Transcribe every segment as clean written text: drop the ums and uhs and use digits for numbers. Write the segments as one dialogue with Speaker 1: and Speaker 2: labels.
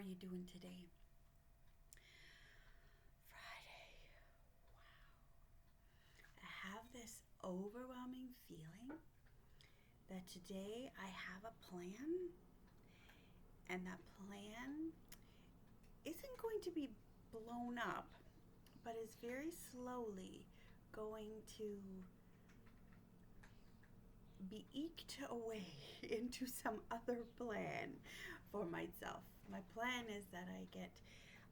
Speaker 1: you doing today? Friday. I have this overwhelming feeling that today I have a plan, and that plan isn't going to be blown up, but is very slowly going to be eked away into some other plan for myself. My plan is that I get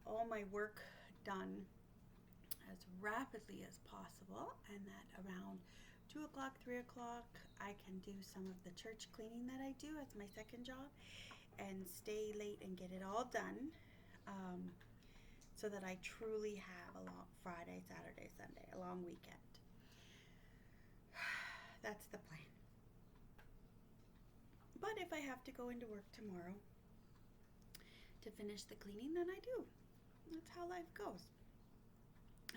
Speaker 1: all my work done as rapidly as possible, and that around 2 o'clock, 3 o'clock, I can do some of the church cleaning that I do as my second job and stay late and get it all done, so that I truly have a long Friday, Saturday, Sunday, a long weekend. That's the plan. But if I have to go into work tomorrow to finish the cleaning, then I do. That's how life goes.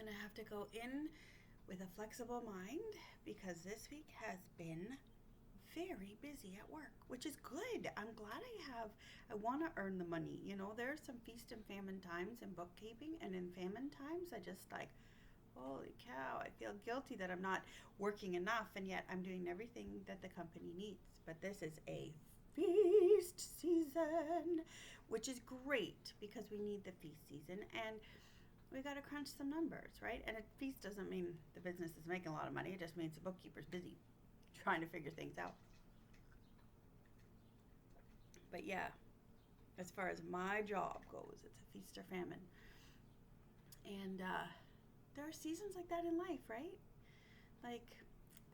Speaker 1: And I have to go in with a flexible mind because this week has been very busy at work, which is good. I'm glad I want to earn the money. You know, there's some feast and famine times in bookkeeping, and in famine times, I just like, holy cow, I feel guilty that I'm not working enough, and yet I'm doing everything that the company needs. But this is a feast season, which is great because we need the feast season, and we got to crunch some numbers, right? And a feast doesn't mean the business is making a lot of money. It just means the bookkeeper's busy trying to figure things out. But yeah, as far as my job goes, it's a feast or famine. And there are seasons like that in life, right? Like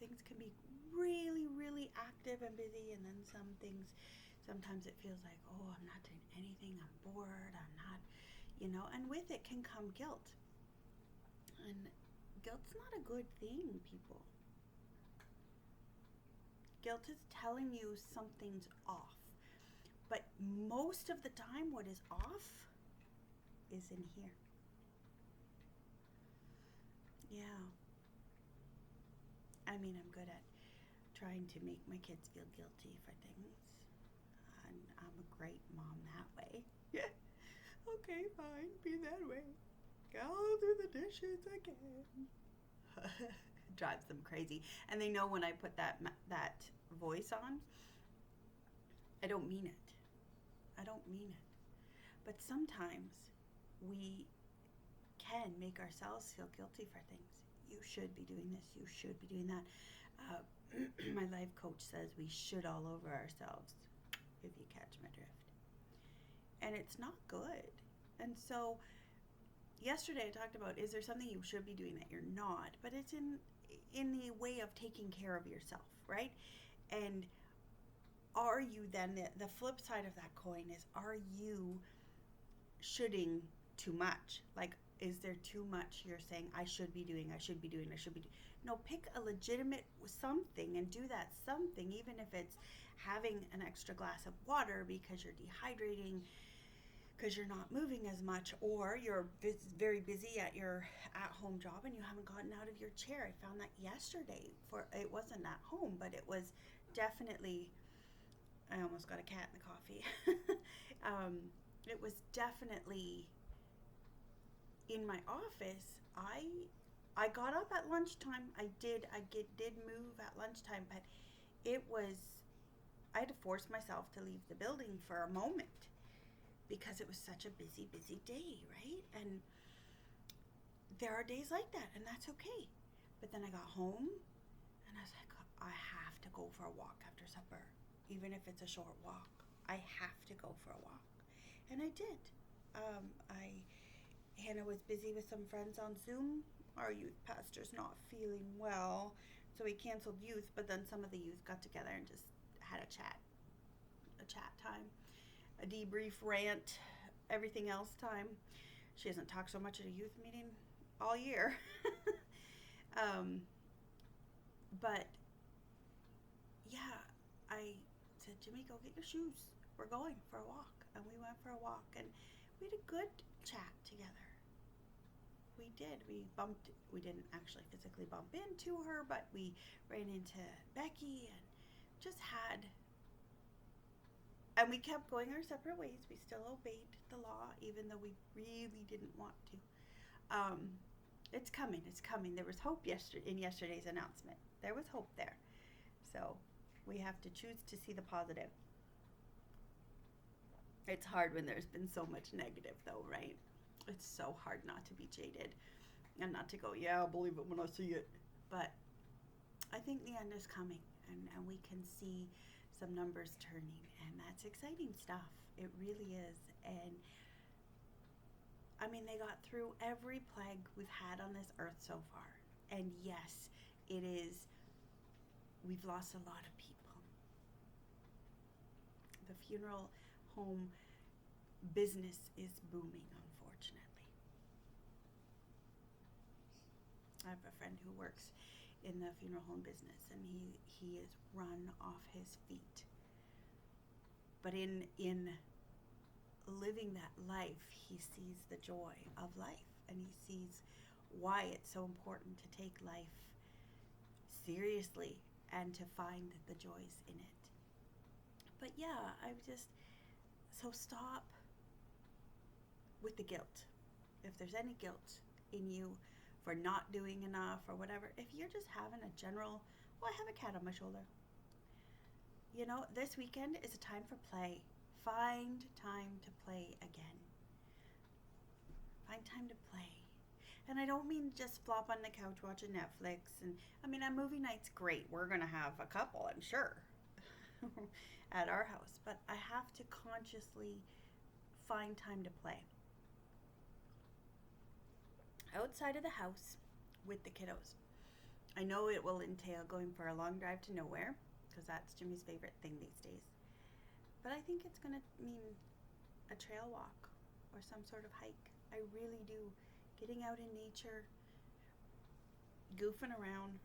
Speaker 1: things can be really, really active and busy, and then some things, sometimes it feels like, oh, I'm not doing anything, I'm bored, I'm not, and with it can come guilt. And guilt's not a good thing, people. Guilt is telling you something's off. But most of the time, what is off is in here. Yeah. I mean, I'm good at trying to make my kids feel guilty for things. And I'm a great mom that way. Yeah. Okay, fine, be that way. I'll do the dishes again. Drives them crazy. And they know when I put that voice on, I don't mean it. I don't mean it. But sometimes we can make ourselves feel guilty for things. You should be doing this. You should be doing that. My life coach says we should all over ourselves, if you catch my drift. And it's not good. And so yesterday I talked about, is there something you should be doing that you're not? But it's in the way of taking care of yourself, right? And are you then, the flip side of that coin is, are you shoulding too much? Like, is there too much you're saying, I should be doing? No, pick a legitimate something and do that something, even if it's having an extra glass of water because you're dehydrating, because you're not moving as much, or you're very busy at your at-home job and you haven't gotten out of your chair. I found that yesterday. It wasn't at home, but it was definitely, I almost got a cat in the coffee. It was definitely in my office. I got up at lunchtime. I did move at lunchtime, but I had to force myself to leave the building for a moment because it was such a busy day, right? And there are days like that, and that's okay. But then I got home and I was like, I have to go for a walk after supper, even if it's a short walk. I have to go for a walk. And I did. Hannah was busy with some friends on Zoom. Our youth pastor's not feeling well, so we canceled youth, but then some of the youth got together and just had a chat time, a debrief, rant, everything else time. She hasn't talked so much at a youth meeting all year. But yeah, I said, Jimmy, go get your shoes. We're going for a walk. And we went for a walk, and we had a good chat together. We did. We didn't actually physically bump into her, but we ran into Becky and just had And we kept going our separate ways. We still obeyed the law, even though we really didn't want to. It's coming. It's coming. There was hope in yesterday's announcement. There was hope there. So we have to choose to see the positive. It's hard when there's been so much negative, though, right? It's so hard not to be jaded and not to go, yeah, I'll believe it when I see it. But I think the end is coming, and we can see some numbers turning, and that's exciting stuff. It really is. And I mean, they got through every plague we've had on this earth so far. And yes, it is, we've lost a lot of people. The funeral home business is booming, unfortunately. I have a friend who works in the funeral home business, and he is run off his feet. But in living that life, he sees the joy of life, and he sees why it's so important to take life seriously and to find the joys in it. But yeah, so stop with the guilt. If there's any guilt in you for not doing enough or whatever, if you're just having a general, well, I have a cat on my shoulder. You know, this weekend is a time for play. Find time to play again. Find time to play. And I don't mean just flop on the couch watching Netflix. And I mean, a movie night's great. We're going to have a couple, I'm sure, at our house. But I have to consciously find time to play. Outside of the house with the kiddos. I know it will entail going for a long drive to nowhere, because that's Jimmy's favorite thing these days. But I think it's going to mean a trail walk or some sort of hike. I really do. Getting out in nature, goofing around.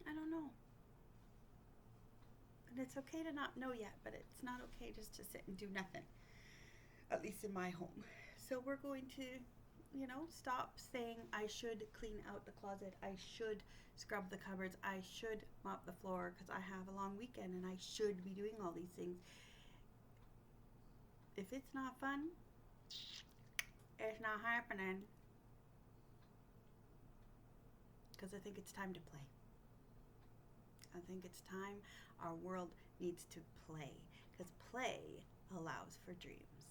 Speaker 1: I don't know. And it's okay to not know yet, but it's not okay just to sit and do nothing. At least in my home. So we're going to, stop saying I should clean out the closet. I should scrub the cupboards. I should mop the floor because I have a long weekend and I should be doing all these things. If it's not fun, it's not happening. Because I think it's time to play. I think it's time our world needs to play. Because play allows for dreams.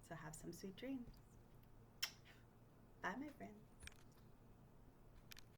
Speaker 1: So have some sweet dreams. Bye, my friends.